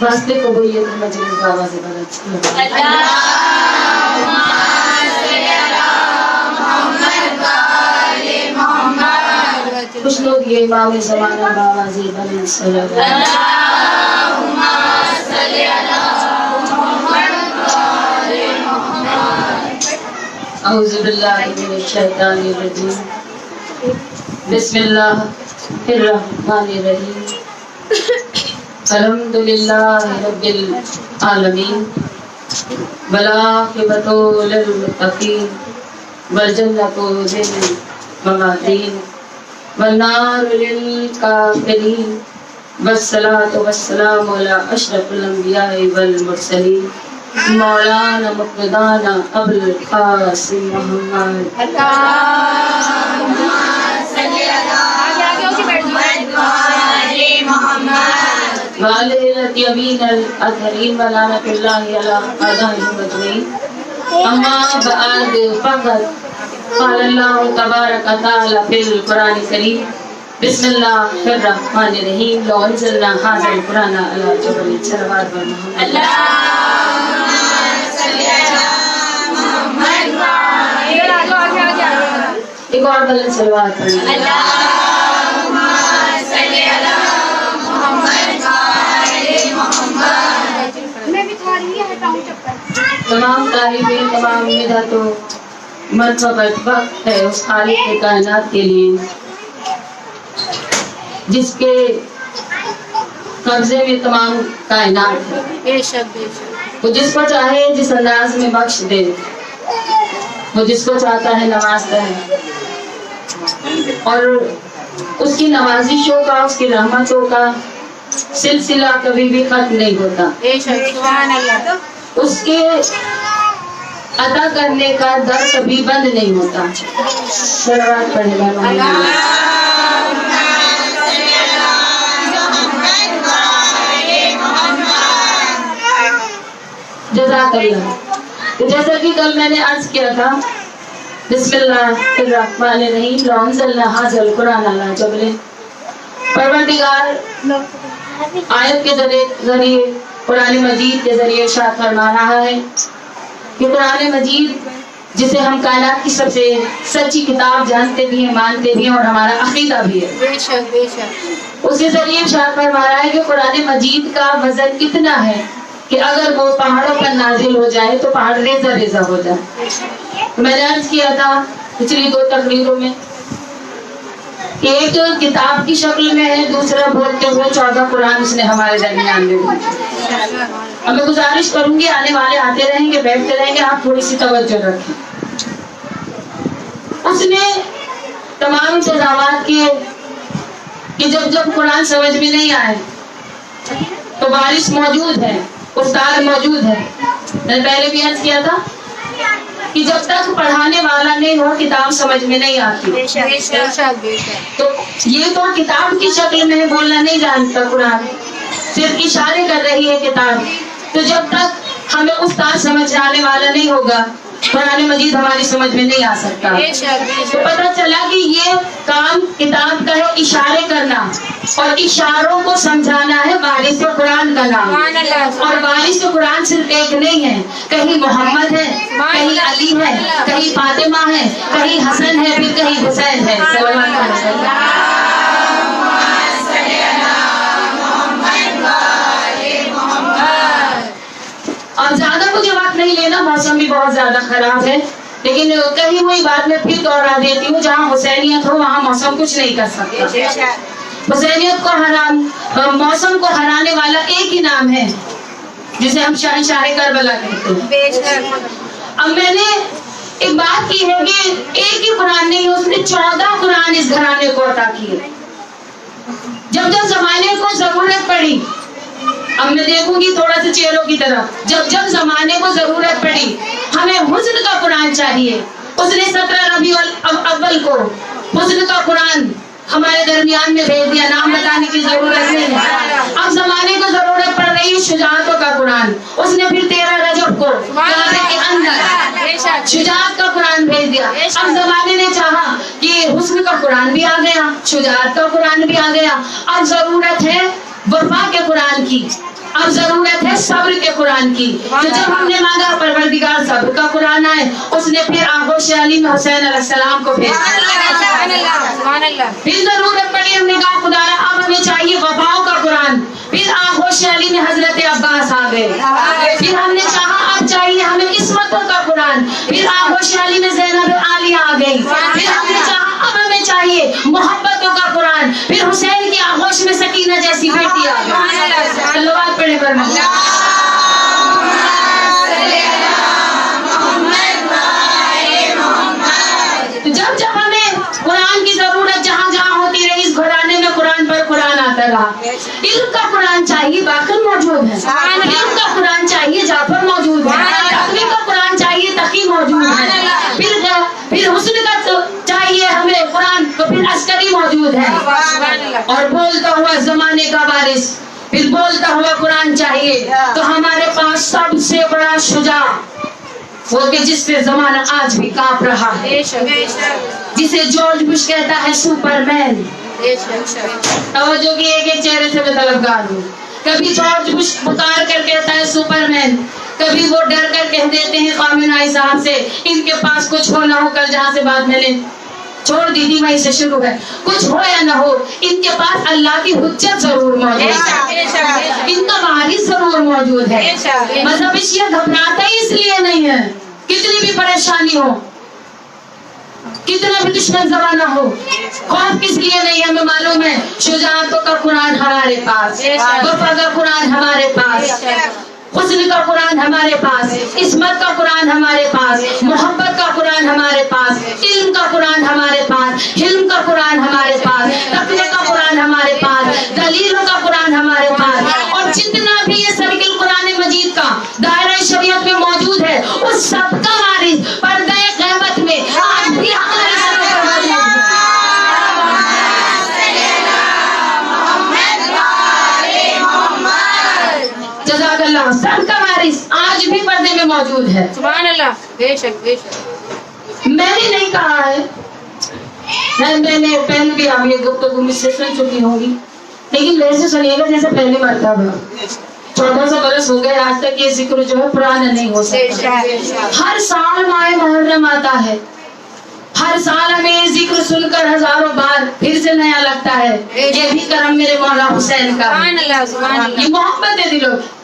فاصلے قبولیت مجلس کا آواز بڑا کچھ لوگ یہ امام زمانہ باواز بلند صلی اللہ اعوذ باللہ من الشیطان الرجیم بسم اللہ الرحمن الرحیم الحمدللہ رب العالمین والعاقبۃ للمتقین والجنۃ للمتقین والنار للکافرین والصلاۃ والسلام علی اشرف الانبیاء والمرسلین مولانا مقتدانا ابو القاسم محمد والدة يمين الأطهرين ولعنة الله على أعدائهم أجمعين أما بعد فقد قال الله تبارك وتعالى في القرآن الكريم بسم الله الرحمن الرحيم لو أنزلنا هذا القرآن على جبل صلوات محمد اللهم صل على محمد ایک اور بلند صلوات پڑھیں تمام تعریفیں تمام مدحت و مرتبت وقت ہے اس خالق کے کائنات کے لیے جس کے قبضے میں تمام کائنات ہے بے شک بے شک وہ جس کو چاہے جس انداز میں بخش دے وہ جس کو چاہتا ہے نوازتا ہے اور اس کی نوازشوں کا اس کی رحمتوں کا سلسلہ کبھی بھی ختم نہیں ہوتا بے شک سبحان اللہ اس کے عطا کرنے کا در کبھی بند نہیں ہوتا صلوات پڑھے گا جزاک اللہ تو جیسا کہ کل میں نے عرض کیا تھا بسم اللہ الرحمن الرحیم لو انزلنا ھذا القرآن علی جبل پروردگار آیت کے ذریعے قرآن مجید کے ذریعے ارشاد فرما رہا ہے کہ قرآن مجید جسے ہم کائنات کی سب سے سچی کتاب جانتے بھی ہیں مانتے بھی ہیں اور ہمارا عقیدہ بھی ہے بے شک بے شک اس کے ذریعے ارشاد فرما رہا ہے کہ قرآن مجید کا وزن اتنا ہے کہ اگر وہ پہاڑوں پر نازل ہو جائے تو پہاڑ ریزہ ریزہ ہو جائے میں نے عرض کیا تھا پچھلی 2 تقریروں میں کہ ایک کتاب کی شکل میں ہے دوسرا بولتے ہوئے 14 قرآن اس نے ہمارے درمیان میں اب میں گزارش کروں گی آنے والے آتے رہیں گے بیٹھتے رہیں گے آپ تھوڑی سی توجہ رکھیں اس نے تمام انتظامات کیے کہ جب قرآن سمجھ میں نہیں آئے تو بارش موجود ہے استاد موجود ہے میں نے پہلے بھی عرض کیا تھا کہ جب تک پڑھانے والا نہیں ہو کتاب سمجھ میں نہیں آتی تو یہ تو کتاب کی شکل میں بولنا نہیں جانتا قرآن صرف اشارے کر رہی ہے کتاب تو جب تک ہمیں استاد سمجھ آنے والا نہیں ہوگا قرآن مجید ہماری سمجھ میں نہیں آ سکتا تو پتہ چلا کہ یہ کام کتاب کا ہے اشارے کرنا اور اشاروں کو سمجھانا ہے وارث قرآن کا نام اور وارث قرآن صرف ایک نہیں ہے کہیں محمد ہے کہیں علی ہے کہیں فاطمہ ہے کہیں حسن ہے پھر کہیں حسین ہے اور زیادہ مجھے وقت نہیں لینا موسم بھی بہت زیادہ خراب ہے لیکن کہیں ہوئی بات میں پھر دوہرا دیتی ہوں جہاں حسینیت ہو وہاں موسم کچھ نہیں کر سکتا حسینیت کو موسم کو ہرانے والا ایک ہی نام ہے جسے ہم شاہ کربلا کہتے ہیں اب میں نے ایک بات کی ہے کہ ایک ہی قرآن نہیں اس نے 14 قرآن اس گھرانے کو عطا کیے जब जब जमाने को जरूरत पड़ी, अब मैं देखूंगी थोड़ा सा चेहरों की तरफ, जब जब जमाने को जरूरत पड़ी हमें हुस्न का कुरान चाहिए। उसने 17 रबीउल अव्वल को हुस्न का कुरान हमारे दरमियान में भेज दिया, नाम बताने की जरूरत नहीं है। अब जमाने को जरूरत पड़ रही है शुजाअतों का कुरान, उसने फिर 13 रजब को काबे के अंदर शुजाअत का कुरान भेज दिया। अब जमाने ने चाहा कि हुस्न का कुरान भी आ गया, शुजाअत का कुरान भी आ गया, अब जरूरत है वफा के कुरान की, अब जरूरत है सब्र के कुरान की। तो जब हमने मांगा परवरदिगार सब्र का कुरान आए, उसने फिर आगोश अली में हुसैन अलैहिस्सलाम को भेजा। फिर जरूरत पड़ी, हमने कहा खुदारा अब हमें चाहिए वफाओं का कुरान, फिर आगोश अली में हजरत अब्बास आ गए। फिर हमने कहा अब चाहिए हमें इस्मतों का कुरान, फिर आगोश अली में ज़ैनब आलिया आ गई। फिर हमने कहा अब हमें चाहिए मोहब्बतों का कुरान, फिर हुसैन की आगोश में सकीना जैसी बेटी आ गई। सल्लल्लाहु अलैहि वसल्लम। तो जब जब हमें कुरान की जरूरत जहाँ जहाँ होती रही, इस घराने में कुरान पर कुरान आता रहा। इल्म का कुरान चाहिए, बाकर मौजूद है। इल्म का कुरान चाहिए, जाफर मौजूद है। तकवी का कुरान चाहिए, तकी मौजूद है। फिर हुस्न का तो चाहिए हमें कुरान, तो फिर अस्करी मौजूद है। और बोलता हुआ जमाने का वारिस, फिर बोलता हुआ कुरान चाहिए। तो हमारे पास सबसे बड़ा शुजा वो कि जिससे जमाना आज भी कांप रहा है, जिसे जॉर्ज बुश कहता है सुपरमैन। तवज्जो की एक एक चेहरे से मैं तलबगार हूँ। कभी जॉर्ज बुश पुकार कर कहता है सुपरमैन, कभी वो डर कर कह देते हैं खामेनेई साहब से इनके पास कुछ हो ना हो, कल जहाँ से बात मैंने छोड़ दी थी वहीं से शुरू है, कुछ हो या ना हो इनके पास अल्लाह की हुज्जत जरूर मौजूद है, इनका वारिस जरूर मौजूद है। मतलब ये घबराता ही इसलिए नहीं है, कितनी भी परेशानी हो, कितना भी दुश्मन जमाना हो, खौफ किस लिए नहीं है हमें मालूम है। शुजाअतों का कुरान हमारे पास, वफा का कुरान हमारे पास, हुस्न का कुरान हमारे पास, इस्मत का कुरान हमारे पास, मोहब्बत का कुरान हमारे पास, इल्म का कुरान हमारे पास, हिल्म का कुरान हमारे पास, तक़वा का कुरान हमारे पास, दलीलों का कुरान हमारे पास। और जितना भी ये सर्किल कुरान मजीद का दायरा शरीयत में मौजूद है, उस सब का वारिस पर्दे क़यामत में आज भी हमारे सर पर मौजूद है। जज़ाकल्लाह, सबका वारिस आज भी पर्दे में मौजूद है। सुभान अल्लाह। बेशक बेशक। मैंने नहीं कहा है, मैंने पहले भी आप ये गुफ्तगू मुझसे सुन चुकी होंगी, लेकिन वैसे सुनिएगा जैसे पहली मर्तबा। 1400 बरस हो गए, आज तक ये जिक्र जो है पुराना नहीं हो सकता। हर साल माह मुहर्रम आता है, हर साल हमें ये जिक्र सुनकर हजारों बार फिर से नया लगता है। ये भी करम मेरे मौला हुसैन का, सुभान अल्लाह, सुभान अल्लाह। ये मोहब्बत है दिलों की।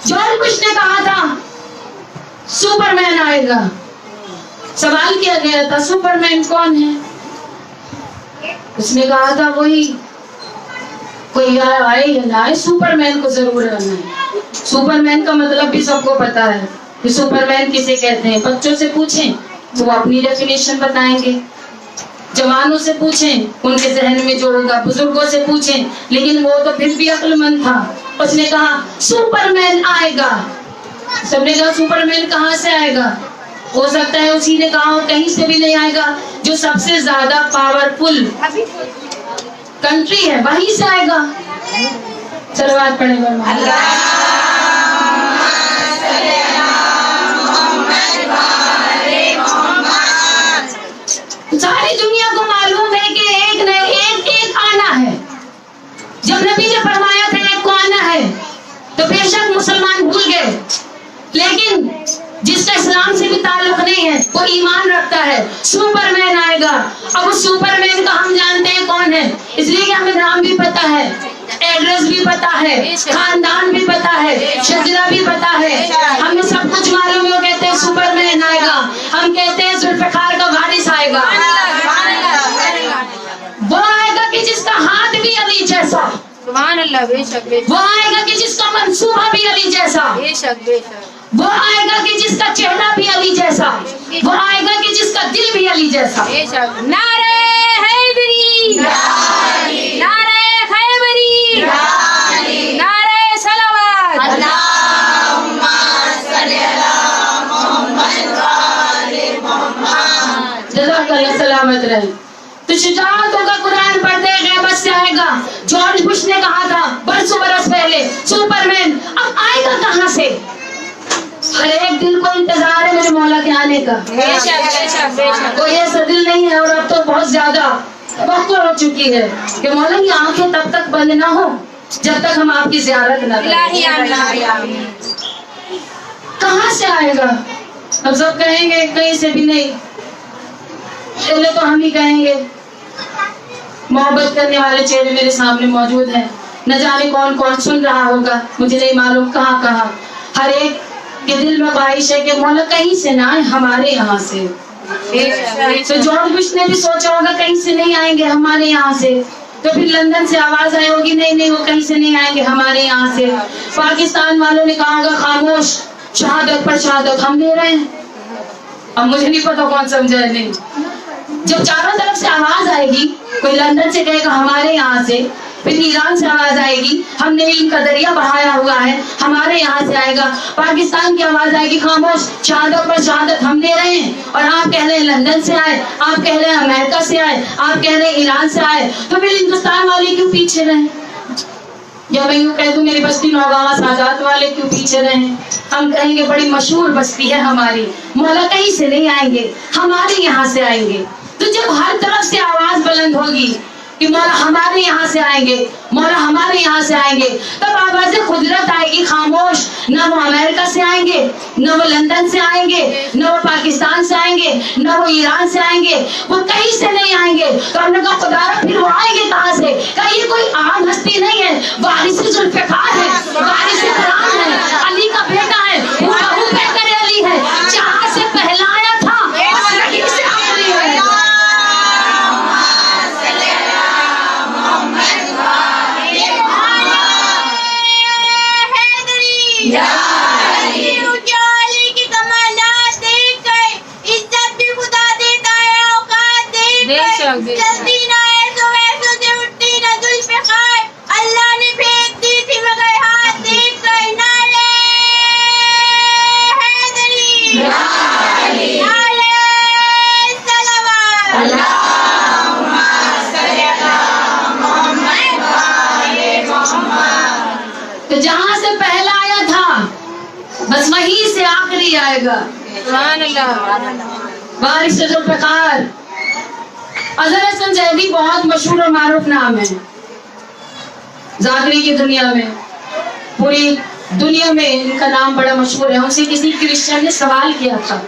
जॉर्ज बुश ने कहा था सुपरमैन आएगा, सवाल किया गया था सुपरमैन कौन है, उसने कहा था वही कोई आए या ना आए, सुपरमैन को जरूर रहना है। सुपरमैन का मतलब भी सबको पता है कि सुपरमैन किसे कहते हैं। बच्चों से पूछें तो वो अपनी डेफिनेशन बताएंगे, जवानों से पूछें उनके जहन में जो होगा, बुजुर्गों से पूछें, लेकिन वो तो फिर भी अक्लमंद था। उसने कहा सुपरमैन आएगा, सबने कहा सुपरमैन कहाँ से आएगा, हो सकता है उसी ने कहा हो कहीं से भी नहीं आएगा, जो सबसे ज्यादा पावरफुल कंट्री है वहीं से आएगा। सलवात पढ़ेगा। सारी दुनिया को मालूम है कि एक न एक आना है। जब नबी ने फरमाया था एक को आना है, तो बेशक मुसलमान भूल गए, लेकिन जिसका इस्लाम से भी ताल्लुक नहीं है वो ईमान रखता है सुपरमैन आएगा। अब उस सुपरमैन का हम जानते हैं कौन है, इसलिए कि हमें नाम भी पता है, एड्रेस भी पता है, खानदान भी पता है, शजरा भी पता है, हमें सब कुछ मालूम है। वो कहते हैं सुपरमैन आएगा, हम कहते हैं जुल्फ़िकार का वारिस आएगा। वो आएगा कि जिसका हाथ भी अली जैसा, सुभान अल्लाह। बेशक बेशक। वो आएगा कि जिसका मंसूबा भी अली जैसा, बेशक बेशक। वो आएगा कि जिसका चेहरा भी अली जैसा, वो आएगा कि जिसका दिल भी अली जैसा। बेशक। नारे हैदरी, नारे आएगा कहाँ से? हर एक दिल को इंतजार है मेरे मौला के आने का। बेशक बेशक बेशक कोई ऐसा दिल नहीं है, और अब तो बहुत ज्यादा वक्त हो चुकी है कि मौला की आंखें तब तक बंद ना हो जब तक हम आपकी जियारत न इलाही करें। आमीन। कहाँ से आएगा? अब सब कहेंगे कहीं से भी नहीं, पहले तो हम ही कहेंगे। मोहब्बत करने वाले चेहरे मेरे सामने मौजूद हैं, न जाने कौन कौन सुन रहा होगा, मुझे नहीं मालूम कहाँ कहाँ। हर एक के दिल में ख्वाहिश है कि मौला कहीं से ना आए, हमारे यहाँ से। बेशक तो जॉर्ज बुश ने भी सोचा होगा कहीं से नहीं आएंगे, हमारे यहाँ से। तो फिर लंदन से आवाज आई होगी, नहीं नहीं वो कहीं से नहीं आएंगे, हमारे यहाँ से। पाकिस्तान वालों ने कहा होगा खामोश, शहादत पर शहादत हम दे रहे हैं। अब मुझे नहीं पता कौन समझा है नहीं। जब चारों तरफ से आवाज आएगी, कोई लंदन से कहेगा हमारे यहाँ से, फिर ईरान से आवाज आएगी हमने इल्म का दरिया बहाया हुआ है, हमारे यहाँ से आएगा। पाकिस्तान की आवाज आएगी खामोश, शहादत पर शहादत हम दे रहे हैं। और आप कह रहे हैं लंदन से आए, आप कह रहे हैं अमेरिका से आए, आप कह रहे हैं ईरान से आए, तो फिर हिंदुस्तान वाले क्यों पीछे रहे? या मैं यूँ कह दूं मेरी बस्ती नौगावा सादात वाले क्यों पीछे रहे? हम कहेंगे बड़ी मशहूर बस्ती है हमारी, मौला कहीं से नहीं आएंगे, हमारे यहाँ से आएंगे। तो जब हर तरफ से आवाज बुलंद होगी कि मौला हमारे यहाँ से आएंगे, मौला हमारे यहाँ से आएंगे, तब आवाज़ कुदरत आएगी खामोश। न वो अमेरिका से आएंगे, न वो लंदन से आएंगे, न वो पाकिस्तान से आएंगे, न वो ईरान से आएंगे, वो कहीं से नहीं आएंगे। तो हमने कहा खुदारा फिर वो आएंगे कहाँ से? कहा ये कोई आम हस्ती नहीं है, वारिस जुल्फ़िकार है, वारिस कुरान है, अली का बेटा है, वो बहू बेहतर अली है, जहाँ से पहलाया था वहीं से आखिरी है। उजाले की कमालात देखकर इज्जत भी खुदा देता है, औकात बेशक, देखकर बेशक। जल्दी ना ऐसो वैसो से उठती ना जुल्फ़िकार, अल्लाह ने फेंक दी थी मगर हाथ देखकर। नारे हैदरी, नारे सलावत। तो जहाँ से पहला आया था बस वहीं से आखिरी आएगा। सुभान अल्लाह। बारिश से जो प्रकार अजहर हसन जैदी बहुत मशहूर और मारूफ नाम है जागरी की दुनिया में, पूरी दुनिया में इनका नाम बड़ा मशहूर है। उनसे किसी क्रिश्चियन ने सवाल किया था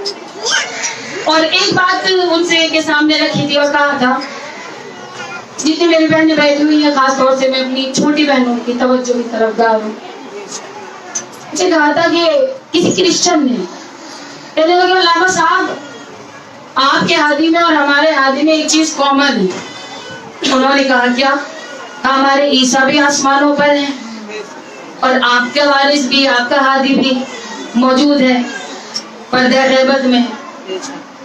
और एक बात उनसे के सामने रखी थी और कहा था, जितनी मेरी बहनें बैठी हुई है खास तौर से मैं अपनी छोटी बहनों की तवज्जो की तरफदार हूँ, मुझे कहा था कि किसी क्रिश्चियन ने कहने लगे अल्लामा साहब आपके हादी में और हमारे हादी में एक चीज कॉमन है। उन्होंने कहा क्या? हमारे ईसा भी आसमानों पर है और आपके वारिस भी, आपका हादी भी मौजूद है पर्दे गैबत में।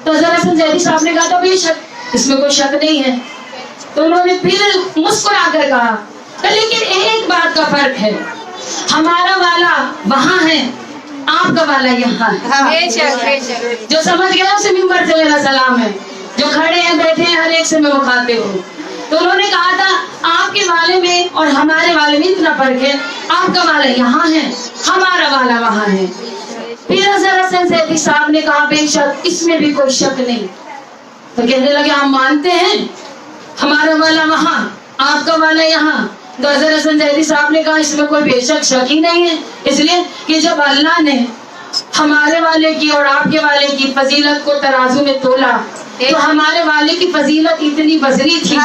तो अजहर हसन जैदी साहब ने कहा था बेशक, इसमें कोई शक नहीं है। तो उन्होंने फिर मुस्कुरा कर कहा लेकिन एक बात का फर्क है, हमारा वाला वहाँ है, आपका वाला यहाँ है। बेशक बेशक। जो समझ गया उसे मिंबर से मेरा सलाम है, जो खड़े हैं बैठे हैं हर एक से मैं मुखातिब हूँ। तो उन्होंने कहा था आपके वाले में और हमारे वाले में इतना फर्क है, आपका वाला यहाँ है, हमारा वाला वहाँ है। फिर अजहर हसन जैदी साहब ने कहा बेशक इसमें भी कोई शक नहीं। तो कहने लगे हम मानते हैं हमारा वाला वहाँ, आपका वाला यहाँ। तो अजहर हसन जैदी साहब ने कहा इसमें कोई बेशक शक ही नहीं है, इसलिए कि जब अल्लाह ने हमारे वाले की और आपके वाले की फजीलत को तराजू में तोला तो हमारे वाले की फजीलत इतनी वजनी थी,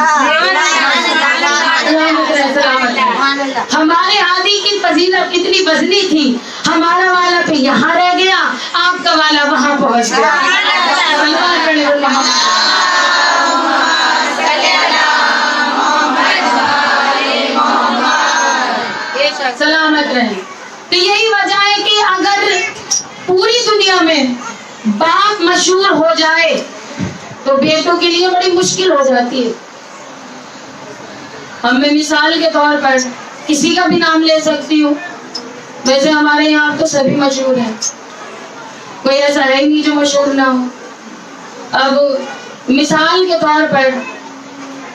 हमारे हादी की फजीलत इतनी वजनी थी, हमारा वाला तो यहाँ रह गया, आपका वाला वहाँ पहुँच गया। सलामत रहे। तो यही वजह है कि अगर पूरी दुनिया में बाप मशहूर हो जाए तो बेटों के लिए बड़ी मुश्किल हो जाती है। अब मैं मिसाल के तौर पर किसी का भी नाम ले सकती हूँ, वैसे हमारे यहाँ तो सभी मशहूर हैं, कोई ऐसा है ही नहीं जो मशहूर ना हो। अब मिसाल के तौर पर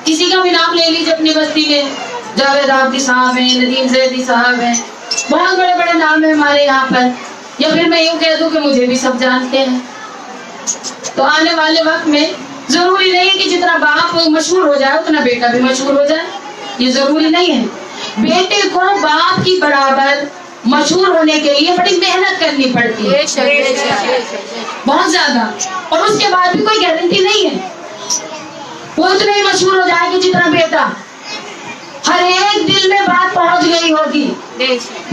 किसी का भी नाम ले लीजिए अपनी बस्ती में, जावेद आबदी साहब हैं, नदीम जैदी साहब हैं, बहुत बड़े बड़े नाम है हमारे यहाँ पर, या फिर मैं यूँ कह दूँ कि मुझे भी सब जानते हैं। तो आने वाले वक्त में जरूरी नहीं कि जितना बाप मशहूर हो जाए उतना बेटा भी मशहूर हो जाए, ये जरूरी नहीं है। बेटे को बाप की बराबर मशहूर होने के लिए बड़ी मेहनत करनी पड़ती है, बहुत ज्यादा, और उसके बाद भी कोई गारंटी नहीं है वो उतने ही मशहूर हो जाएगी जितना बेटा। हर एक दिल में बात पहुंच गई होगी,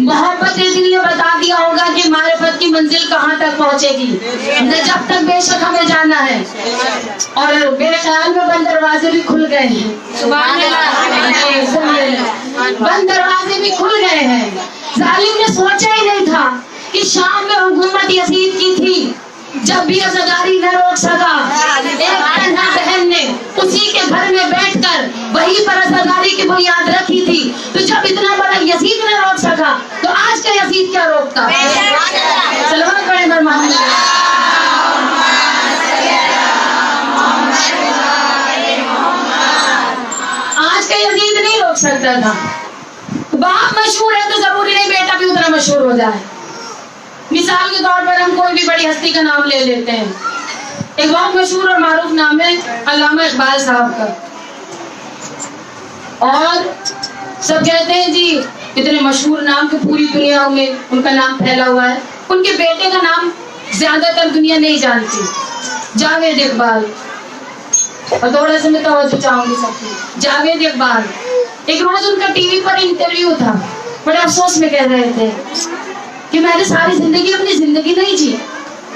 मोहब्बत ने दिल ने बता दिया होगा कि मारिफत की मंजिल कहाँ तक पहुंचेगी, जब तक बेशक हमें जाना है। और मेरे ख्याल में बंद दरवाजे भी खुल गए हैं, बंद दरवाजे भी खुल गए हैं। जालिम ने सोचा ही नहीं था कि शाम में हुकूमत यजीद की थी, जब भी अज़ादारी न रोक सका, एक तन्हा बहन ने उसी के घर में बैठकर वहीं पर अज़ादारी की बुनियाद रखी थी। तो जब इतना बड़ा यजीद न रोक सका तो आज का यजीद क्या रोकता। सलमान पढ़े मोहम्मद। आज का यजीद नहीं रोक सकता था। बाप मशहूर है तो जरूरी नहीं बेटा भी उतना मशहूर हो जाए। मिसाल के तौर पर हम कोई भी बड़ी हस्ती का नाम ले लेते हैं, एक बहुत मशहूर और मारूफ नाम है अल्लामा इकबाल साहब का, और सब कहते हैं जी इतने मशहूर नाम के पूरी दुनिया में उनका नाम फैला हुआ है। उनके बेटे का नाम ज्यादातर दुनिया नहीं जानती, जावेद इकबाल। और थोड़ा सा मैं तवज्जो चाहूंगी सबकी, जावेद इकबाल। एक रोज उनका टीवी पर इंटरव्यू था, बड़े अफसोस में कह रहे थे कि मैंने सारी जिंदगी अपनी जिंदगी नहीं जी,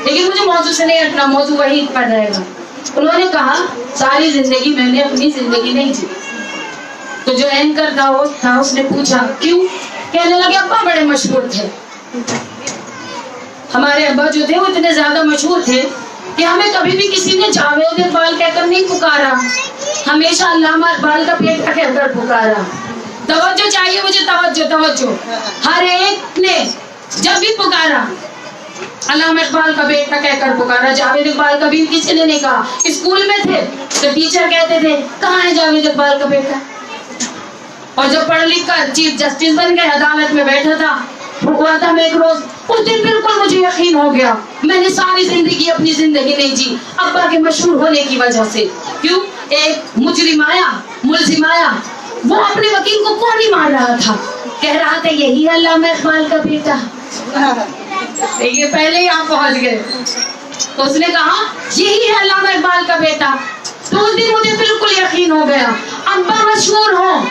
लेकिन मुझे मौजू से नहीं हटना, मौजू वही पर रहेगा। उन्होंने कहा सारी जिंदगी मैंने अपनी जिंदगी नहीं जी। तो जो एंकर था उसने पूछा क्यों? कहने लगे अब्बा बड़े मशहूर थे, हमारे अब्बा जो थे वो इतने ज्यादा मशहूर थे कि हमें कभी भी किसी ने जावेद इकबाल कहकर नहीं पुकारा, हमेशा अल्लामा इकबाल का पेट कहकर पुकारा। तवज्जो चाहिए मुझे, तवज्जो। हर एक ने जब भी पुकारा अल्लामा इकबाल का बेटा कहकर पुकारा, जावेद इकबाल का भी किसी ने नहीं कहा। स्कूल में थे तो टीचर कहते थे कहाँ है जावेद इकबाल का बेटा, और जब पढ़ लिख कर चीफ जस्टिस बन गए, अदालत में बैठा था, हुआ था मैं एक रोज, उस दिन बिल्कुल मुझे यकीन हो गया मैंने सारी जिंदगी अपनी जिंदगी नहीं जी अब्बा के मशहूर होने की वजह से। क्यों? एक मुजरिम आया, मुलजिम आया, वो अपने वकील को कौन ही मार रहा था, कह रहा था यही है अल्लामा इकबाल का बेटा। ये पहले ही आप पहुंच गए, तो उसने कहा यही है अल्लामा इकबाल का बेटा। तो उस दिन मुझे बिल्कुल यकीन हो गया अब्बा मशहूर हो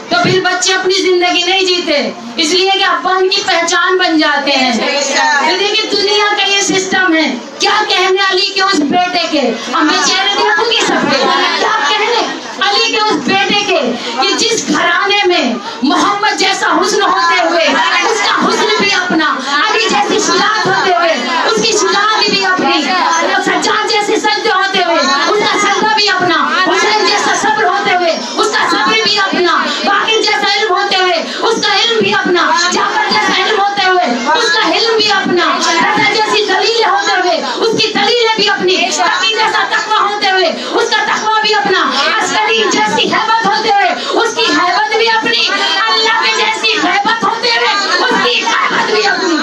तो फिर बच्चे अपनी जिंदगी नहीं जीते, इसलिए कि अब्बा उनकी पहचान बन जाते हैं। तो देखिए दुनिया का ये सिस्टम है, क्या कहने अली के उस बेटे के, अब मैं चेहरे देखूंगी सबके, क्या कहने अली के उस बेटे के कि जिस घराने में मोहम्मद जैसा हुस्न होते हुए उसका हुस्न भी अपना, अली जैसी शुजाअत होते हुए उसकी शुजाअत भी अपनी, सज्जाद जैसे सज्जे होते हुए उसका सज्जा भी अपना, हुसैन जैसा सब्र होते हुए उसका सब्र भी अपना, बाकिर जैसा इल्म होते हुए उसका इल्म भी अपना, जाफर जैसा इल्म होते हुए उसका इल्म भी अपना, रज़ा जैसी दलीलें होते हुए उसकी दलीलें भी अपनी, तकी जैसा तकवा होते हुए उसका तकवा भी अपना, अस्करी जैसी हैबत होते हुए उसकी हैबत भी अपनी, अल्लाह की जैसी हैबत होते हुए उसकी हैबत भी अपनी।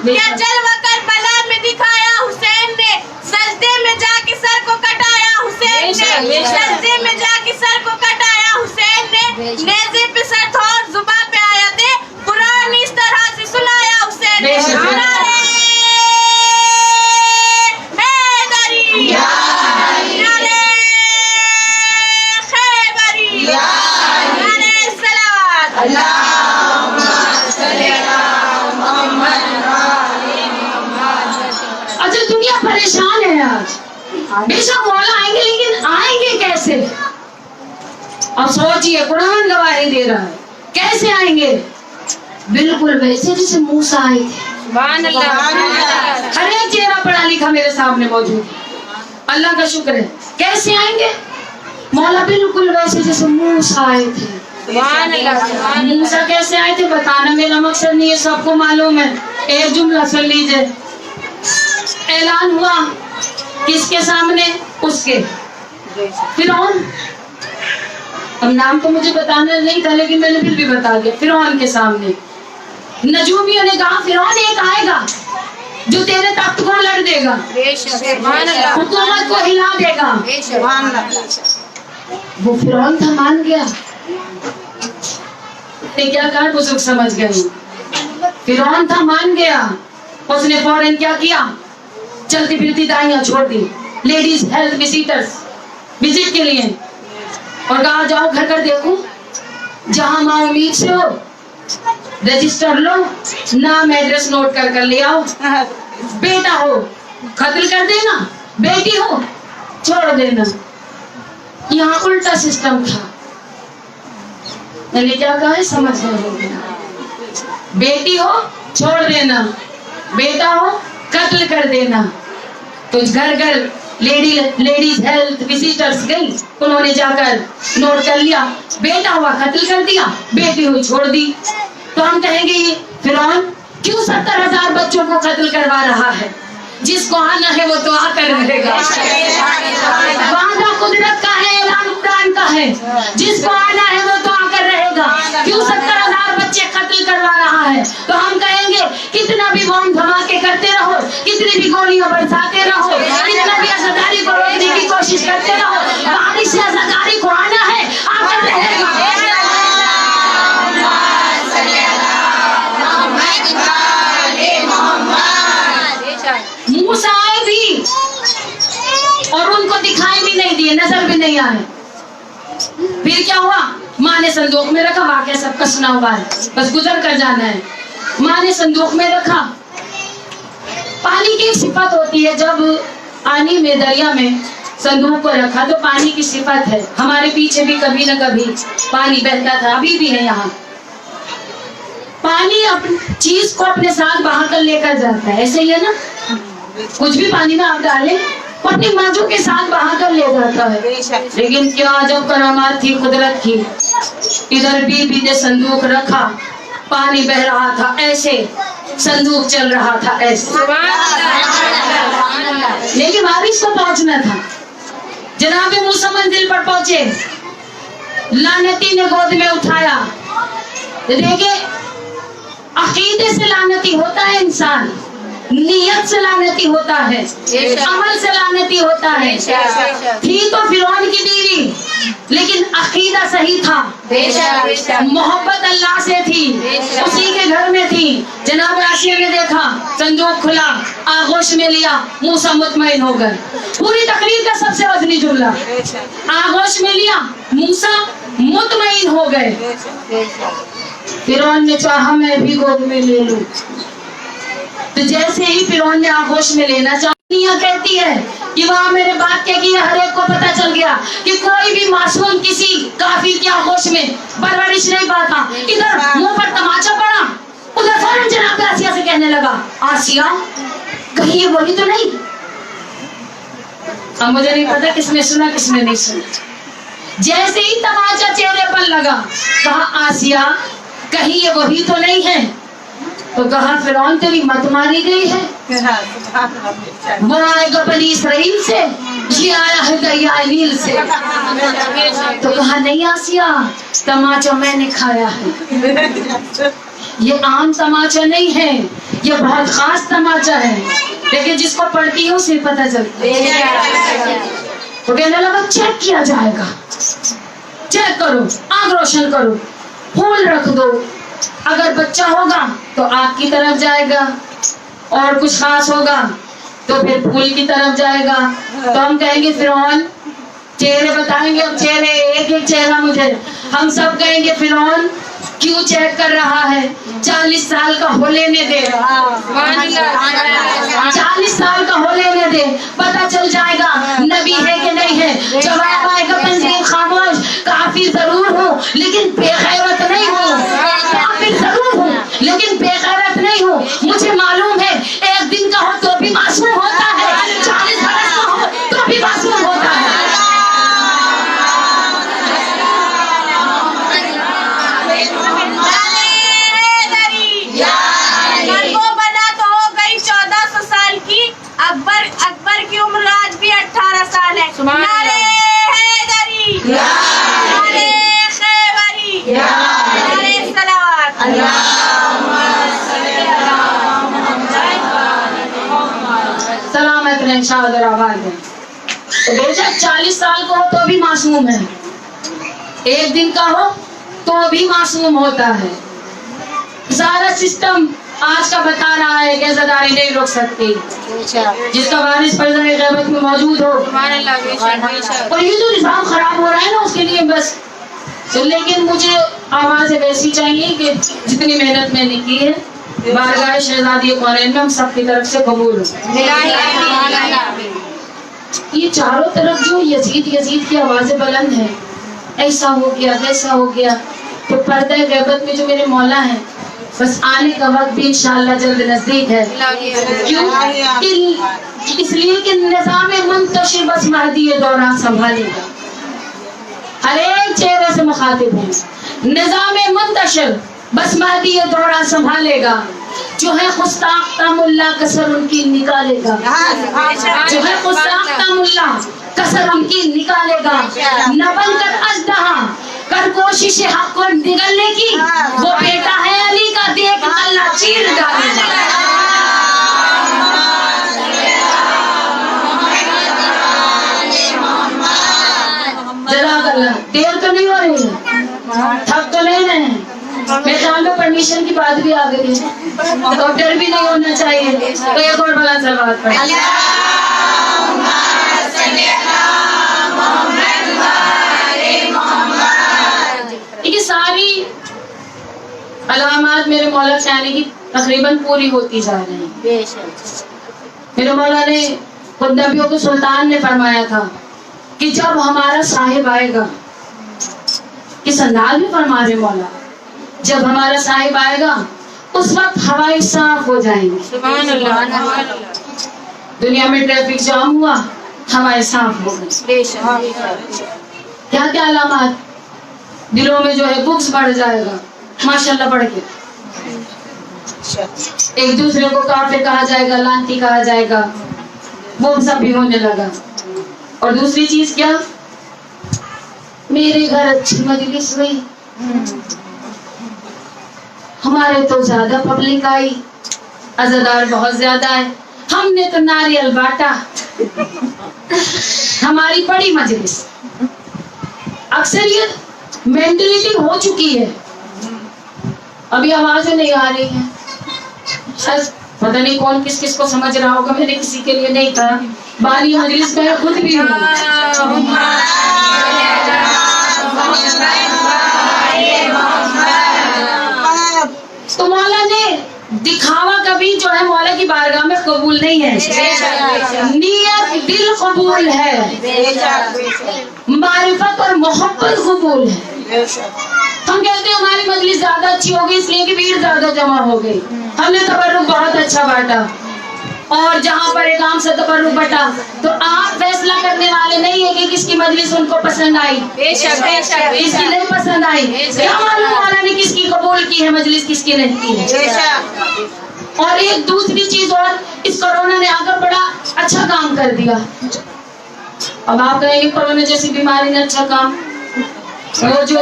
क्या जलवा करबला में दिखाया हुसैन ने, सजदे में जाके सर को कटाया हुसैन ने, सजदे में जाके सर को कटाया हुसैन ने, नेज़े पे सर था और जुबान पे आया थे, कुरान इस तरह से सुनाया हुसैन ने, नारे हैदरी, नारे खैबरी, नारे सलावत, अल्लाहुम्मा सल्ली अला मुहम्मद। अच्छा दुनिया परेशान है आज, बेशक मौला आएंगे लेकिन आएंगे कैसे? अब सोचिए, कुरान गवाही दे रहा है, कैसे आएंगे? बिल्कुल वैसे जैसे मूसा आए थे। हर एक चेहरा पढ़ा लिखा मेरे सामने मौजूद है, अल्लाह का शुक्र है। कैसे आएंगे? मौला बिल्कुल वैसे जैसे मूसा आए थे। मूसा कैसे आए थे बताना मेरा मकसद नहीं है, सबको मालूम है। एक जुमला सुन लीजिए, اعلان ہوا کس کے سامنے؟ اس کے فرعون. اب نام تو مجھے بتانا نہیں تھا لیکن میں نے پھر بھی بتا دیا. فرعون کے سامنے نجومیوں نے کہا فرعون ایک آئے گا جو تیرے تخت کو لڑ دے گا, حکومت کو ہلا دے گا. وہ فرعون تھا, مان گیا. کیا کہا بزرگ سمجھ گئے. فرعون تھا, مان گیا. اس نے فوراً کیا کیا؟ چلتی پھرتی دائیاں چھوڑ دی, لیڈیز ہیلتھ وزٹرز وزٹ کے لیے, اور کہا جاؤ گھر کر دیکھو, جہاں ماں امید سے ہو رجسٹر لو, نام ایڈریس نوٹ کر لے آؤ. بیٹا ہو قتل کر دینا, بیٹی ہو چھوڑ دینا. یہاں الٹا سسٹم تھا. میں نے کیا کہا ہے سمجھ گئے. بیٹی ہو چھوڑ دینا, بیٹا ہو قتل کر دینا. تو گھر گھر لیڈیز ہیلتھ وزٹرز گئی, انہوں نے جا کر نوٹ کر لیا, بیٹا ہوا قتل کر دیا, بیٹی ہوئی چھوڑ دی. تو ہم کہیں گے یہ فرعون کیوں 70,000 بچوں کو قتل کروا رہا ہے؟ جس کو آنا ہے وہ تو آ کر رہے گا. وعدہ قدرت کا ہے, اعلان قرآن کا ہے, جس کو آنا ہے وہ تو آ کر رہے گا. کیوں 70,000 بچے قتل کروا رہا ہے؟ تو ہم کہیں گے کتنا بھی بم دھماکے کرتے رہو, کتنی بھی گولیاں برساتے رہو, کتنا بھی عزاداری کو روکنے کی کوشش کرتے رہو, بارش سے عزاداری کو آنا ہے, آ کر رہے گا. موسیٰ آئے بھی اور ان کو دکھائی بھی نہیں دیے, نظر بھی نہیں آئے. پھر کیا ہوا؟ ماں نے صندوق میں رکھا, واقعہ سب کا سنا ہوا ہے, بس گزر کر جانا ہے. ماں نے صندوق میں رکھا. پانی کی صفت ہوتی ہے, جب پانی میں دریا میں صندوق کو رکھا تو پانی کی صفت ہے. ہمارے پیچھے بھی کبھی نہ کبھی پانی بہتا تھا, ابھی بھی ہے یہاں. پانی اپنی چیز کو اپنے ساتھ بہا کر لے کر جاتا ہے, ایسے ہی ہے نا. کچھ بھی پانی میں آپ ڈالیں اپنی ماجو کے ساتھ بہا کر لے جاتا ہے. لیکن کیا عجب کرامات تھی قدرت کی. ادھر بی نے صندوق رکھا, پانی بہ رہا تھا ایسے, صندوق چل رہا تھا ایسے. لیکن بارش کو پہنچنا تھا. جناب موسیٰ منزل پر پہنچے, لعنتی نے گود میں اٹھایا. دیکھیں عقیدے سے لعنتی ہوتا ہے انسان, نیت سے لعنتی ہوتا ہے, عمل سے لعنتی ہوتا ہے. تھی تو فرعون کی بیوی لیکن عقیدہ صحیح تھا, محبت اللہ سے تھی, اسی کے گھر میں تھی. جناب آسیہ نے دیکھا صندوق کھلا, آغوش میں لیا, موسیٰ مطمئن ہو گئے. پوری تقریر کا سب سے وزنی جملہ, آغوش میں لیا, موسیٰ مطمئن ہو گئے. فرعون نے چاہا میں بھی گود میں لے لوں, تو جیسے ہی فرعون نے آغوش میں لینا چاہا, دنیا کہتی ہے کہ وہاں میرے بات کے کیا ہر ایک کو پتا چل گیا کہ کوئی بھی معصوم کسی کافر کی آغوش میں پرورش نہیں پاتا. ادھر منہ پر تماچا پڑا, ادھر فوراً جناب آسیہ سے کہنے لگا, آسیہ کہیں یہ وہی تو نہیں. اب مجھے نہیں پتا کس نے سنا کس نے نہیں سنا. جیسے ہی تماچا چہرے پر لگا, کہا آسیہ کہیں یہ وہی تو نہیں ہے. تو کہا فرعون تیری مت ماری گئی ہے, وہ آئے گا بنی اسرائیل سے, یہ آیا ہے دریا نیل سے. تو کہا نہیں آسیہ, تماچا میں نے کھایا ہے, یہ عام تماچا نہیں ہے, یہ بہت خاص تماچا ہے. لیکن جس کو پڑھتی ہے اسے پتہ چلتا ہے. تو کہنے لگا چیک کیا جائے گا, چیک کرو, آنکھ روشن کرو, پھول رکھ دو, اگر بچہ ہوگا تو آگ کی طرف جائے گا, اور کچھ خاص ہوگا تو پھر پھول کی طرف جائے گا. تو ہم کہیں گے فرعون چہرے بتائیں گے, چہرے ایک ایک چہرہ مجھے, ہم سب کہیں گے فرعون کیوں چیک کر رہا ہے, 40 سال کا ہو لینے دے, 40 سال کا ہو لینے دے, پتہ چل جائے گا نبی ہے کہ نہیں ہے. جواب آئے گا تنظیم خاموش, کافر ضرور ہوں لیکن بے غیرت نہیں ہوں, کافر ضرور ہوں لیکن بے غیرت نہیں ہوں. مجھے معلوم ہے ایک دن کا ہو تو بھی معصوم ہوتا ہے, 40 برس کا ہو تو بھی معصوم ہوتا ہے. اب हैं शाद और आबाद हैं। तो बेशक 40 साल का हो तो भी मासूम है, एक दिन का हो तो भी मासूम होता है। सारा सिस्टम आज का बता रहा है कि अज़ादारी नहीं रोक सकती, जिसका वारिस फर्ज़ाए ग़ैबत में मौजूद हो। सुभान अल्लाह, बेशक बेशक। और ये जो निज़ाम खराब हो रहा है ना, उसके लिए बस तो, लेकिन मुझे आवाज़ वैसी चाहिए कि जितनी मेहनत मैंने की है बारगाह शहज़ादी कौनैन में हम सब की तरफ से कबूल हो। सुभान अल्लाह। ये चारों तरफ जो यजीद यजीद की आवाज़ें बुलंद हैं, ऐसा हो गया वैसा हो गया, तो पर्दा ग़ैबत में जो मेरे मौला हैं, बस आने का वक्त भी इंशाअल्लाह जल्द नज़दीक है। क्यों? इसलिए कि निज़ाम मुंतशिर बस महदी ये दौरान संभालेगा, हर एक चेहरे से मुखातिब हूँ। निज़ाम मुंतशिर बस महदी ये दौरान संभालेगा, जो है गुस्ताख्ता मुल्ला कसर उनकी निकालेगा, जो है गुस्ताख्ता मुल्ला कसर उनकी निकालेगा। न बनकर अजदहा कर कोशिश हक को निगलने की, वो बेटा है अली का, देख अल्लाह चीर डालेगा। जज़ाकल्लाह। देर तो नहीं हो रही है, थक तो नहीं रहे हैं? मेरे ख्याल में परमिशन की बात भी आ गई है, तो डर भी नहीं होना चाहिए। तो एक और बड़ा सवाल पढ़, ये सारी अलामात मेरे मौला कहने की तकरीबन पूरी होती जा रही हैं। बेशक मेरे मौला ने खुद नबियों के सुल्तान ने फरमाया था कि जब हमारा साहिब आएगा, किस अंदाज में फरमा रहे मौला, जब हमारा साहिब आएगा उस वक्त हवाएं साफ हो जाएंगी। सुभान अल्लाह। दुनिया में ट्रैफिक जाम हुआ, हवाएं साफ हो गई। बेशक क्या क्या अलामात, दिलों में जो है बुक्स बढ़ जाएगा माशाल्लाह बढ़ के, एक दूसरे को काफिर कहा जाएगा, लांती कहा जाएगा, वो सब भी होने लगा। और दूसरी चीज क्या, मेरे घर अच्छी मजलिस हुई, हमारे तो ज्यादा पब्लिक आई, अज़ादार बहुत ज्यादा है, हमने तो नारियल बांटा, हमारी बड़ी मजलिस। अक्सर ये मेंटलिटी हो चुकी है, अभी आवाजें नहीं आ रही हैं। शायद पता नहीं कौन किस किस को समझ रहा होगा, मैंने किसी के लिए नहीं कहा, बारी मजलिस में खुद भी हूँ। तो मौला ने दिखावा कभी जो है मौला की बारगाह में कबूल नहीं है, नियत दिल कबूल है, मारिफत और मोहब्बत कबूल है। हम कहते हैं हमारी मजलिस ज्यादा अच्छी होगी इसलिए कि भीड़ ज्यादा जमा हो गई, हमने तबर्रुक बहुत अच्छा बांटा, और जहाँ पर एक आम से तबर्रुक बटा, तो आप फैसला करने वाले नहीं है कि किसकी मजलिस उनको पसंद आई, बेशक बेशक किसकी नहीं पसंद आई, क्या मालूम वाला ने किसकी कबूल की है मजलिस, किसकी नहीं की है। और एक दूसरी चीज और, इस कोरोना ने आकर बड़ा अच्छा काम कर दिया। अब आप कहेंगे कोरोना जैसी बीमारी ने अच्छा काम, वो जो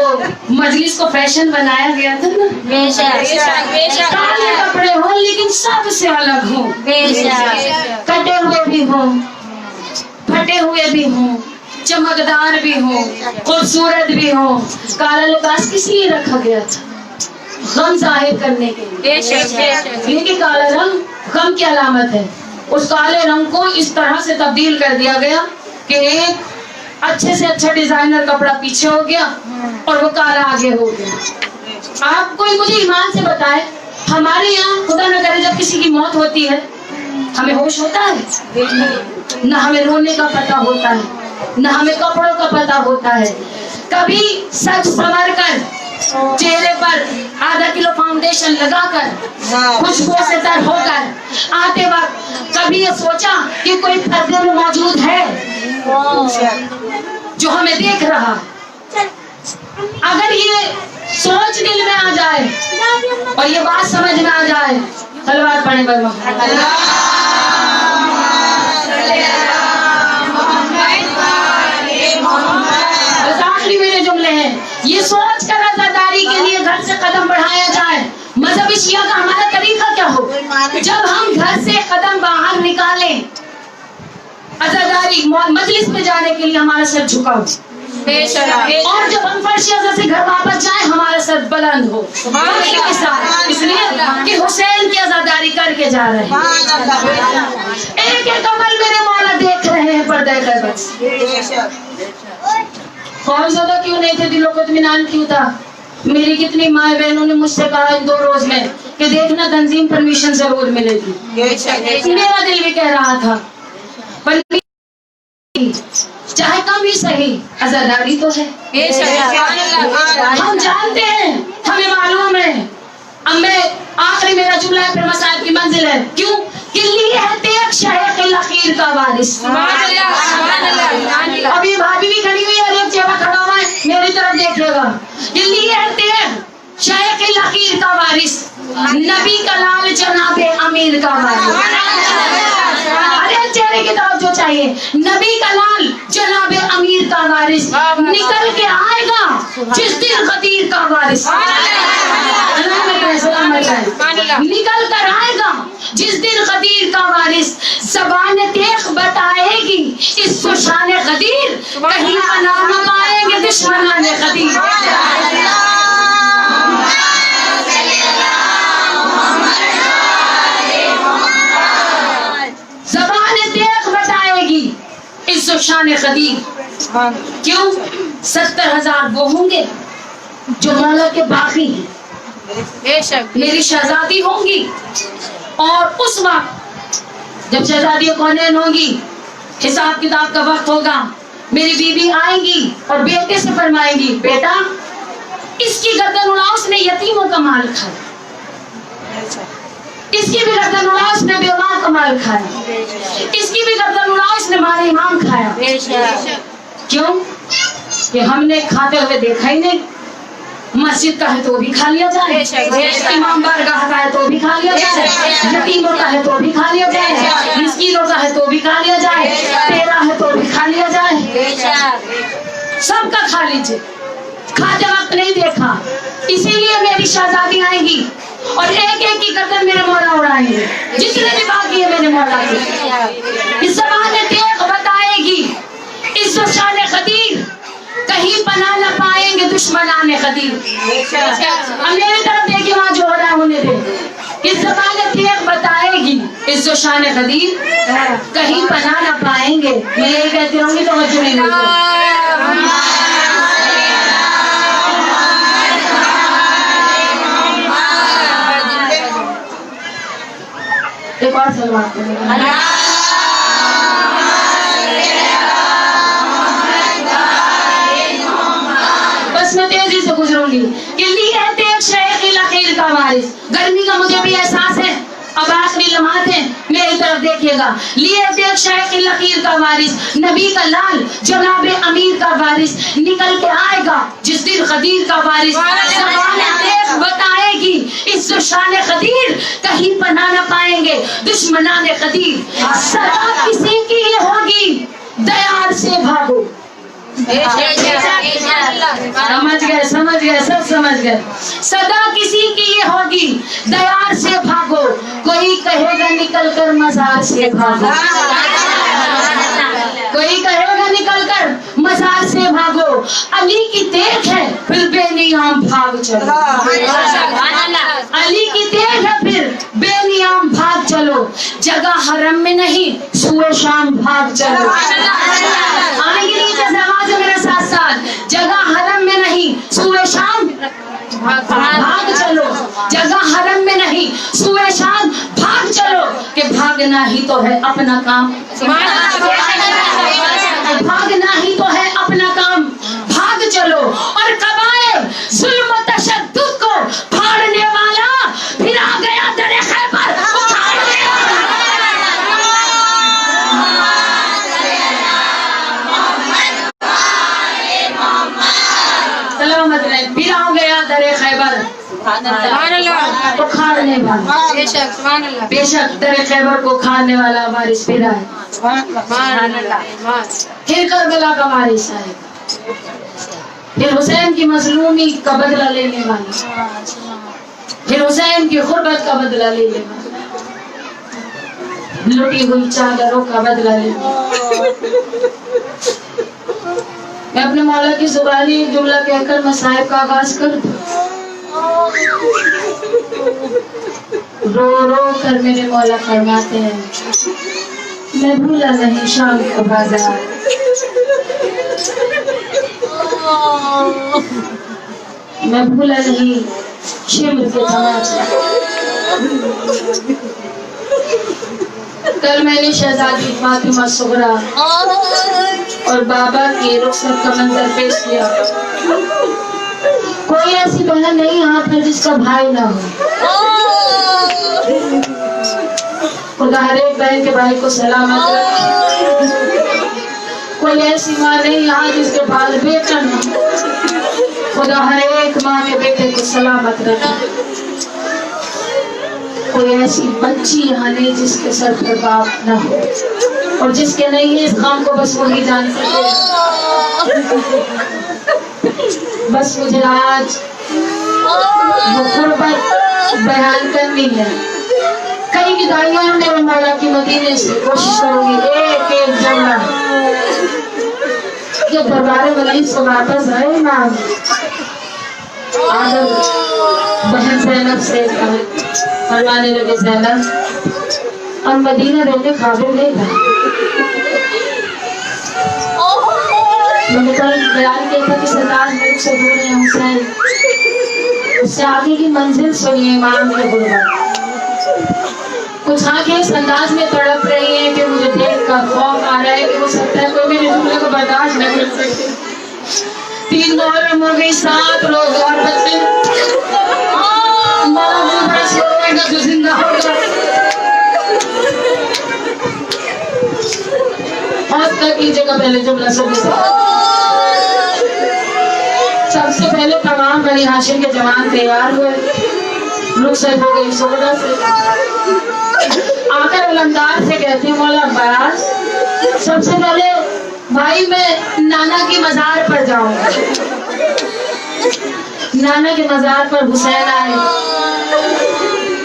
मजलिस को फैशन बनाया गया था ना, बेशक काले कपड़े हो लेकिन सबसे अलग हो, बेशक कटे हुए भी हो, फटे हुए भी हो, चमकदार भी हो, खूबसूरत भी हो। काला लिबास किस लिए रखा गया था, गम जाहिर करने के लिए, बेशक बेशक क्योंकि काला रंग गम की अलामत है। उस काले रंग को इस तरह से तब्दील कर दिया गया कि एक अच्छे से अच्छा डिजाइनर कपड़ा पीछे हो गया और वो काला आगे हो गया। आप कोई मुझे ईमान से बताए, हमारे यहाँ खुदा न करे जब किसी की मौत होती है हमें होश होता है, न हमें रोने का पता होता है, न हमें कपड़ों का पता होता है। कभी सच संवर कर चेहरे पर आधा किलो फाउंडेशन लगाकर खुशबू से तर होकर आते वक्त कभी ये सोचा कि कोई पर्दे में मौजूद है जो हमें देख रहा। अगर ये सोच दिल में आ जाए और ये बात समझ में आ जाए, तलवार पड़े बर्मा आखिरी मेरे जुमले हैं, ये सोच कर आजादारी के लिए घर से कदम बढ़ाया जाए। मजहब शिया का हमारा तरीका क्या हो, जब हम घर से कदम बाहर निकालें अजादारी मजलिस में जाने के लिए हमारा सर झुका हो, बेशक और जब हम फर्श अज़ा से घर वापस जाए हमारा सर बुलंद हो के साथ, इसलिए कि हुसैन की अजादारी करके जा रहे हैं। एक एक अमल मेरे मौला देख रहे हैं पर्दे का बस। कौन ज़्यादा क्यों नहीं थे, दिलों को इत्मीनान क्यों था? मेरी कितनी माँ बहनों ने मुझसे कहा इन 2 रोज में कि देखना तंजीम परमिशन जरूर मिलेगी। मेरा दिल भी कह रहा था पर चाहे कम ही सही आजादी तो है। हम जानते हैं, हमें मालूम है। अब मैं आखिरी मेरा जुमला है, फिर मसाइब की मंजिल है। क्यों कि लिए है तेग शायख लकीर का वारिस। अभी भाभी भी खड़ी हुई है, एक चेहरा खड़ा हुआ है, मेरी तरफ देखिएगा। कि लिए है तेग शायख लकीर का वारिस, नबी का लाल जनाबे अमीर का वारिस। अरे चेहरे की तरफ जो चाहिए, नबी का लाल जनाबे अमीर का वारिस निकल के आएगा जिस दिन खतीर का वारिस। निकल कर आएगा जिस दिन खतीर का वारिस, ज़बान तेग बताएगी इस शान खदीर, कहीं बना न पाएंगे दुश्मनान खदीर। इस शान खदीर क्यों 70,000 वो होंगे जो मौला के बाकी हैं, मेरी शहजादी होंगी। और उस वक्त जब शहजादी कौनैन होंगी, हिसाब किताब का वक्त होगा, मेरी बीबी आएंगी और बेटे से फरमाएंगी, बेटा इसकी गर्दन उड़ाओ, उसने यतीमों का माल खाया, इसकी भी गर्दन उड़ाओ, इसने बेवाओं का माल खाया, इसकी भी गर्दन उड़ाओ, इसने माल इमाम खाया। क्यों कि हमने खाते हुए देखा ही नहीं। मस्जिद का है तो भी खा लिया जाए, इमाम बारगाह का है तो भी खा लिया जाए, यतीमों का है तो भी खा लिया जाए, मिस्कीनों का है तो भी खा लिया जाए, तेरा है तो भी खा लिया जाए, सबका खा लीजिए। खाते वक्त नहीं देखा, इसीलिए मेरी शहजादी आएंगी और एक एक की गर्दन मेरे मौला उड़ाएंगे, जितने भी बाकी है मेरे मौला के। इस ज़बान तेग बताएगी इस शान खदीर, कहीं पना न पाएंगे दुश्मनान खदीर। अब मेरी तरफ देखिए, वहाँ जो हो रहा है होने दे। इस ज़बान तेग बताएगी इस शान खदीर, कहीं पना न पाएंगे। मैं यही कहती रहूंगी तो वजह नहीं होगी। एक और सलवार बस मैं तेजी से गुजरूंगी। का वारिस, गर्मी का मुझे भी एहसास है। अब आखिरी लम्हात है, मेरी तरफ देखिएगा। लिए देख शायख लकीर का वारिस, नबी का लाल जनाबे अमीर का वारिस निकल के आएगा जिस दिन खदीर का वारिस। ज़बान बताएगी इस शान खदीर, कहीं पना न पाएंगे दुश्मनान खदीर। सदा किसी की ये होगी, दयार से भागो। समझ गए सब समझ गए। सदा किसी की ये होगी, दयार से भागो। कोई कहेगा निकल कर मजार से भागो, कोई कहेगा निकल कर मजार से भागो। अली की देख है फिर बेनियाम भाग चलो, अली की देख है फिर बेनियाम भाग चलो। जगह हरम में नहीं सुए शाम भाग चलो। आएंगे नीचे से आवाज मेरे साथ साथ। जगह हरम में नहीं सुए शाम भाग चलो, जगह हरम में नहीं सुए शाम भाग चलो। कि भागना ही तो है अपना काम, भागना ही तो है अपना काम। भाग चलो और कबाए जुल्म तशद्दुद को फाड़ने वाला फिर आ गया दरे खैबर उखाड़ लिया। सलामत रहे। फिर आ गया दरे खैबर उखाड़ने वाला। बेशक दरे खैबर को खाने वाला वारिस फिर आए, फिर करबला का वारिस आएगा, फिर हुसैन की मजलूमी का बदला लेने वाला, फिर हुसैन की गुर्बत का बदला लेने वाला, लुटी हुई चादरों का बदला ले। मैं अपने मौला की जुबानी एक जुमला कहकर मसाइब का आगाज कर दूं। रो रो कर मेरे मौला फरमाते हैं, मैं भूला नहीं शाम का बाजार, मैं भूला नहीं शिमर के तमाचे। कल मैंने शहजादी फातिमा सुगरा और बाबा की रुखसत का मंजर पेश किया। कोई ऐसी बहन नहीं यहाँ पर जिसका भाई ना हो। खुदा हर एक बहन के भाई को सलामत रखे। कोई ऐसी माँ नहीं यहाँ जिसके पास बेटा ना हो। खुदा हर एक माँ के बेटे को सलामत रखे। कोई ऐसी बच्ची यहाँ नहीं जिसके सर पर बाप न हो, और जिसके नहीं है इस काम को बस वही जान सके। बस मुझे आज वो गुर्बत बयान करनी है। कई विदाइयों में मेरे मौला की मदीने से कोशिश करूंगी एक एक जमला ये दरबारे वली से वापस आए ना। आदम बहन ज़ैनब से फरमाने लगे, ज़ैनब अब मदीना रहने काबिल नहीं था। मैंने कल बयान किया था कि सरदार मुल्क से दूर है हुसैन, उससे आगे की मंजिल सुनिए इमाम के गुरबत। कुछ आंखें इस अंदाज में तड़प रही हैं कि मुझे देख कर खौफ आ रहा है कि हो सकता है कोई मेरे जुमले को बर्दाश्त न कर सके। 3 मुहर्रम हो गई, 7 रोज और बच्चे जो जिंदा होगा और तक कीजिएगा। पहले जुमला सुनिए। सबसे पहले तमाम बनी हाशिम के जवान तैयार हुए, रुखसत हो गई सुगरा से। आकर अलमदार से कहते हैं, मौला अब्बास सबसे पहले भाई मैं नाना की मजार पर जाऊंगा। नाना के मजार पर हुसैन आए।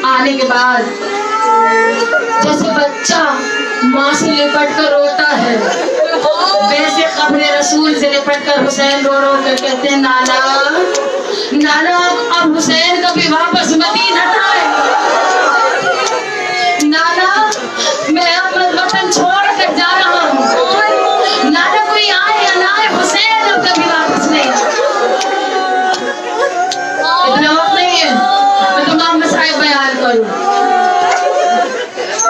आने के बाद जैसे बच्चा माँ से लिपट कर रोता है, वैसे कब्र रसूल से लिपट कर हुसैन रो रो कर कहते हैं, नाना नाना अब हुसैन कभी वापस मदीना आए। नाना मैं अब वतन छोड़ कर जा रहा हूँ। नाना कोई आए या ना आए, हुसैन अब कभी वापस नहीं। इतना वक्त नहीं है मैं तमाम मसाइब बयान करूं।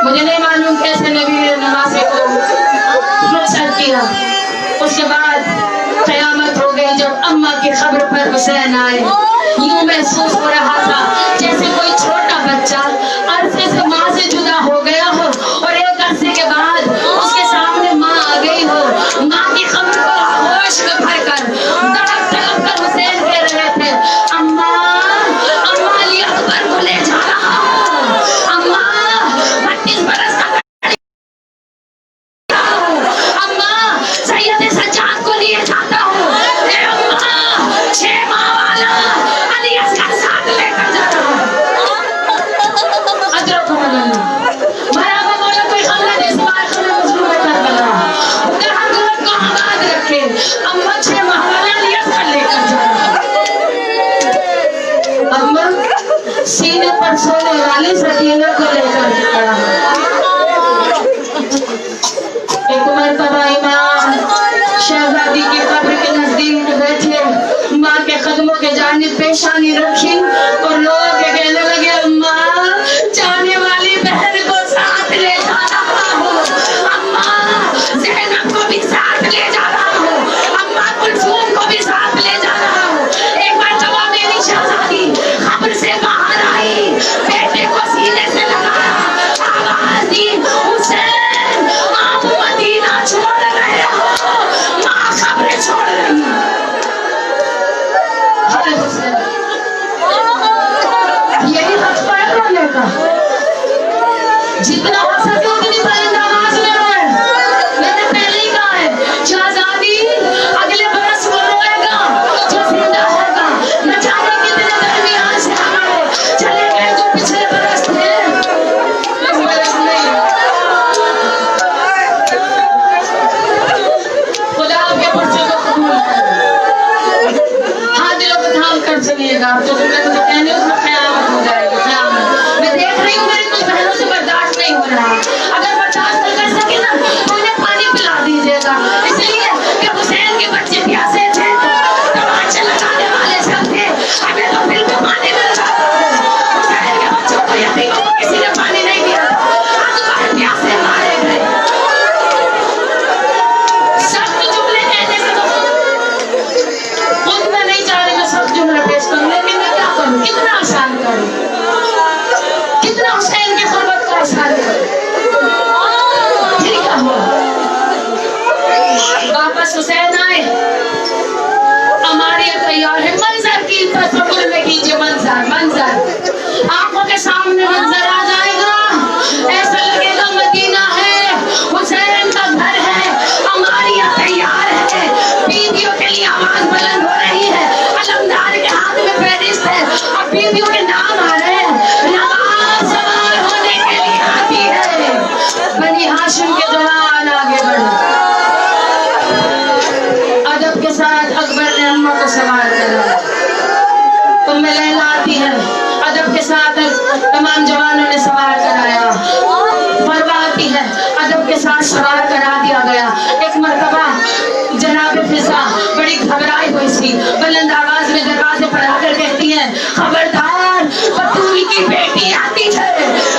मुझे नहीं मालूम कैसे नबी ने नमाज़ को रुखसत किया। उसके बाद क़यामत हो गई जब अम्मा की खबर पर हुसैन आए। यूं महसूस हो रहा था जैसे कोई छोटा बच्चा अरसे से माँ से जुदा हो गया हो और एक अरसे के बाद उसके सामने माँ आ गई हो। माँ की खबर को होश में भरकर तड़प तड़प कर हुसैन कह रहे थे, अम्मा अम्मा अली अकबर को ले जा रहा हूँ। अम्मा 32 बरस का अम्मा सैयद सज्जाद को लिए जाता हूँ। अम्मा 6 माह वाला अली असगर साथ लेकर जा रहा हूँ। अजर को मनाना बराबर बोला कोई खमला दे सिवाय खमला मजलूम कर बना उधर हम लोग को आबाद रखे। अम्मा 6 माह वाला अली असगर लेकर जा रहा है। अम्मा सीने पर सोने वाली सकीना को लेकर खड़ा है। एक मरतबा इमाम शहजादी की कब्र के नजदीक बैठे, माँ के कदमों के जानिब पेशानी रखी और लोग कहने लगे, अम्मा जाने वाली बहन को साथ ले जा रहा हूँ। अम्मा ज़ैनब को भी साथ ले जा रहा हूँ। अम्मा कुलसूम को भी साथ ले जा रहा हूँ। एक मरतबा मेरी शहजादी कब्र से बाहर आई, बेटे को सीने से लगाया, आवाज दी, हुसैन आप मदीना छोड़ रहे हो, माँ खबरें छोड़ रही है। ने पानी नहीं दिया, अकबर प्यासे मारे गए। सख्त जुमले कहने से तो खुद मैं नहीं चाह रही मैं सख्त जुमले पेश करूं, लेकिन मैं क्या करूं, कितना आसान करूं, कितना हुसैन की गुर्बत को आसान करूं। फिर क्या हुआ, वापस हुसैन आए, हमारी तैयार है। मंजर की तस्वीर में कीजिए, मंजर मंजर आंखों के सामने मंजर आ जाएगा, ऐसा लगेगा मदीना है, हुसैन का घर है, हमारी तैयार है, बीवियों के लिए आवाज बुलंद हो रही है, अलमदार के हाथ में फेरिस्त है, अब बीवियों के नाम आ रहे हैं, नवाब सवार होने के लिए आती है। बनी हाशिम के जवान आगे बढ़े, अदब के साथ अकबर ने अम्मा को सवार करा, तुम में लैला आती है, अदब के साथ तमाम जवानों ने सवार कराया, फरवा आती है, अदब के साथ सवार करा दिया गया। एक मरतबा जनाब फिजा बड़ी घबराई हुई थी, बुलंद आवाज में दरवाजे पर आकर कहती है, खबरदार बतूल की बेटी आती है,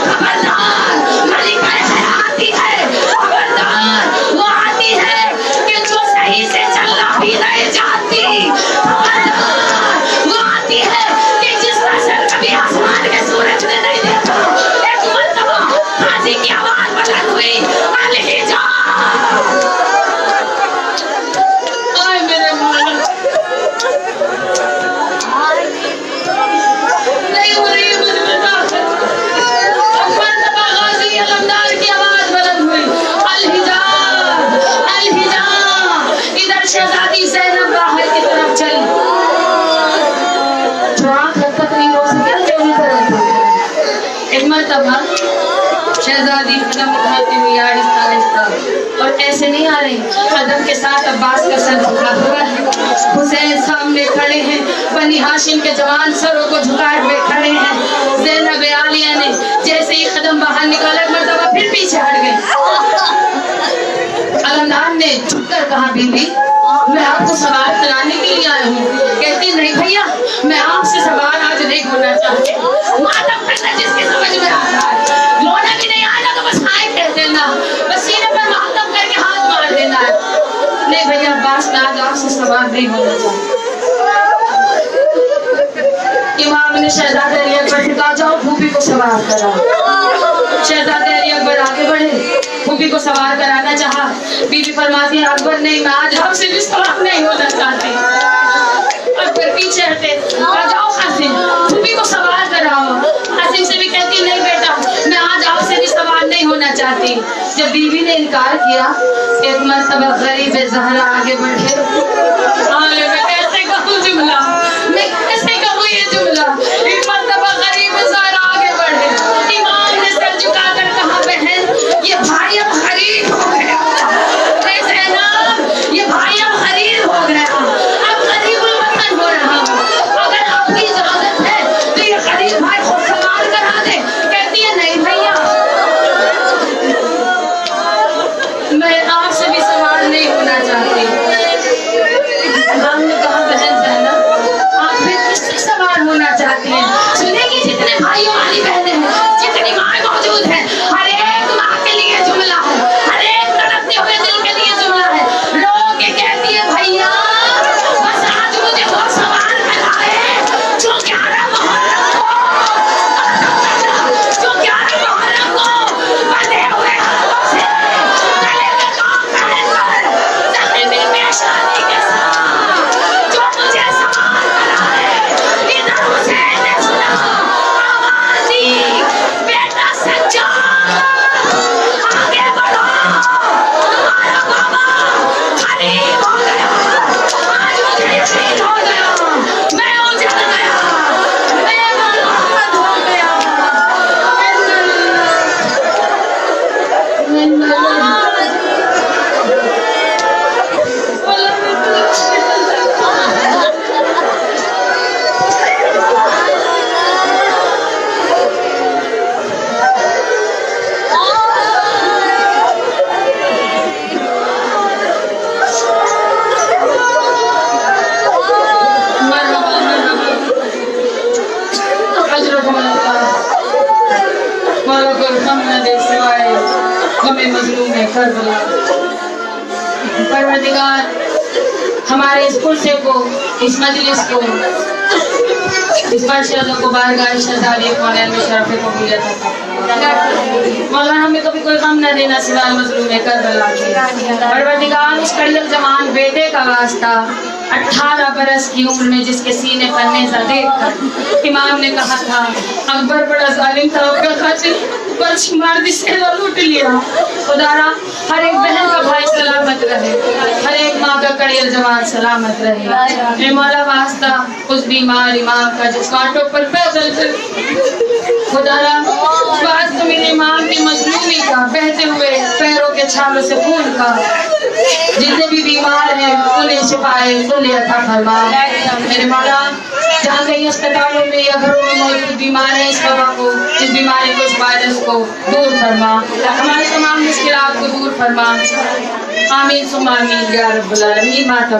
खबरदार मलिका आती है, खबरदार वो आती है कि जो सही से चलना भी नहीं जानती, खबरदार वो आती है कि जिसका सर कभी आसमान के सूरज ने नहीं देखा। एक मरतबा काजी की आवाज बुलंद हुई, अलहिजा, आए मेरे मौला, नहीं हो रही है मुझे बर्दाश्त। एक मरतबा गाजी अलमदार की आवाज बुलंद हुई, अलहिजा अलहिजा, इधर शहजादी ज़ैनब बाहर की तरफ चली, जो आँख हद तक नहीं हो सके तेरी तरफ। एक मरतबा शहजादी कदम उठाती हुई आहिस्ता आहिस्ता, और ऐसे नहीं आ रही, कदम के साथ अब्बास का सर झुका हुआ है, हुसैन सामने खड़े हैं, बनी हाशिम के जवान सरों को झुकाए हुए खड़े हैं। ज़ैनब आलिया ने जैसे ही कदम बाहर निकाला, एक मरतबा फिर पीछे हट गई। अलमदार ने झुककर कहा, बीबी मैं आपको सवार कराने के लिए आई हूँ। कहती नहीं भैया, मैं आपसे सवार आज नहीं होना चाहती, मातम करना जिसकी समझ में आ रहा है, रोना भी नहीं आना तो बस हाय कह देना, बस सीने पर मातम करके हाथ मार देना है। नहीं भैया अब्बास, मैं आज आपसे सवार नहीं होना चाहती। इमाम ने शहजादे अली अकबर से कहा, जाओ फूफी को सवार कराओ। शहजादे अली अकबर आगे बढ़े, फूफी को सवार कराना चाहा, बीवी फरमाती है, अकबर नहीं, मैं आज आपसे भी सवार नहीं होना चाहती। अकबर पीछे हटे, जाओ कासिम फूफी को सवार कराओ। कासिम से भी कहती नहीं बेटा, मैं आज आपसे भी सवार नहीं होना चाहती। जब बीवी ने इनकार किया, एक मरतबा गरीब ज़हरा आगे बढ़े, मैं कैसे कहूँ जुमला, मैं कैसे कहूँ ये जुमला, एक मरतबा गरीब ज़हरा आगे बढ़े, इमाम ने सर झुकाकर कहा, बहन ये भाई अब गरीब हो गया, ज़ैनब ये भाई अब गरीब हो गया, अब गरीबुल वतन हो रहा, अगर आपकी इजाजत है तो ये गरीब भाई खुद सवार करा दे। कहती है नहीं भैया, मैं आपसे भी सवार नहीं होना चाहती। इमाम ने कहा, बहन ज़ैनब मौला को हम न दे सिवाय हमें मजलूम है करबला। परवरदिगार हमारे इस पुरसे को, इस मजलिस को, इस मर्शद को बारगाह शहजादी कौनैन में शरफ़ कबूलियत अता फरमा। मौला हमें कभी कोई गम न देना सिवाय मजलूम है करबला के। परवरदिगार उस कड़ियल जवान बेटे का वास्ता 18 बरस की उम्र में जिसके सीने पर नेज़ा देखकर इमाम ने कहा था अकबर बड़ा जालिम था, उसका खातिर पर्च मार दी से लूट लिया। खुदारा हर एक बहन का भाई सलामत रहे, हर एक माँ का कड़ियल जवान सलामत रहे। ए मौला वास्ता उस बीमार इमाम का जिस कांटों पर पैदल चल, खुदारा वास्ता मेरे इमाम की मजलूमी का, बहते हुए पैरों के छालों से खून का, जितने भी बीमार हैं उन्हें शिफाए कुल्ली अता फरमा। मेरे मौला जहाँ कहीं अस्पतालों में या घरों में मौजूद बीमार हैं इस वबा को, इस बीमारी को, इस वायरस को दूर फरमा, हमारे तमाम मुश्किलात को दूर फरमा। आमीन सुम्मा आमीन या रब्बल आलमीन। माता